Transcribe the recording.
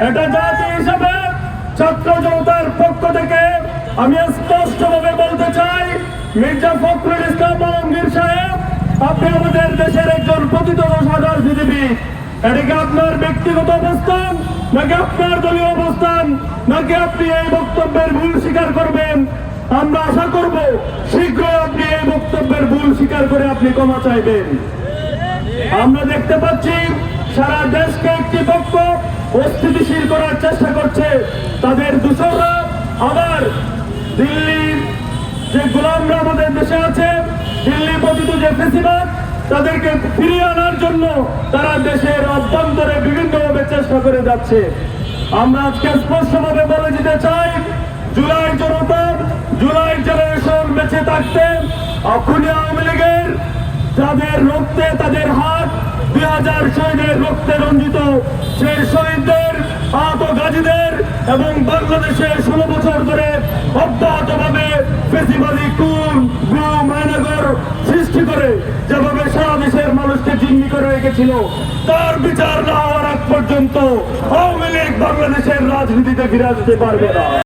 এটা জাতি হিসেবে ছাত্র জনতার পক্ষ থেকে আমি স্পষ্টভাবে বলতে চাই, মির্জা ফখরুল ইসলাম আলমগীর সাহেব, আপনি আমাদের দেশের একজন প্রকৃত রাজনীতিবিদ। এটা কি আপনার ব্যক্তিগত অবস্থান, নাকি আপনার দলীয় অবস্থান, নাকি আপনি এই বক্তব্যের ভুল স্বীকার করবেন? আমরা আশা করব শীঘ্রই আপনি এই বক্তব্যের ভুল স্বীকার করে আপনি ক্ষমা চাইবেন। আমরা দেখতে পাচ্ছি সারা দেশকে একটি পক্ষ অস্থিতিশীল করার চেষ্টা করছে। তাদের দূষণরা আবার দিল্লির যে গোলামরা আমাদের দেশে আছে, দিল্লি পতিত যে ফেসিবাদ, তাদেরকে ফিরিয়ে আনার জন্য তারা দেশের অভ্যন্তরে বিভিন্নভাবে চেষ্টা করে যাচ্ছে। আমরা আজকে স্পষ্টভাবে বলে দিতে চাই, জুলাই জনতা, জুলাই জেনারেশন বেঁচে থাকতে খুনি আওয়ামী লীগের যাদের রক্তে তাদের হাত 2000 শহীদের রক্তে রঞ্জিত, সেই শহীদদের, আহত গাজীদের এবং বাংলাদেশে 16 বছর ধরে অব্যাহতভাবে ফেসিবাদী খুন, গুম, আয়নাগর সৃষ্টি করে যেভাবে সারা দেশের মানুষকে জিম্মি করে রেখেছিল, তার বিচার না হওয়ার আগ পর্যন্ত আওয়ামী লীগ বাংলাদেশের রাজনীতিতে ফিরে আসতে পারবে না।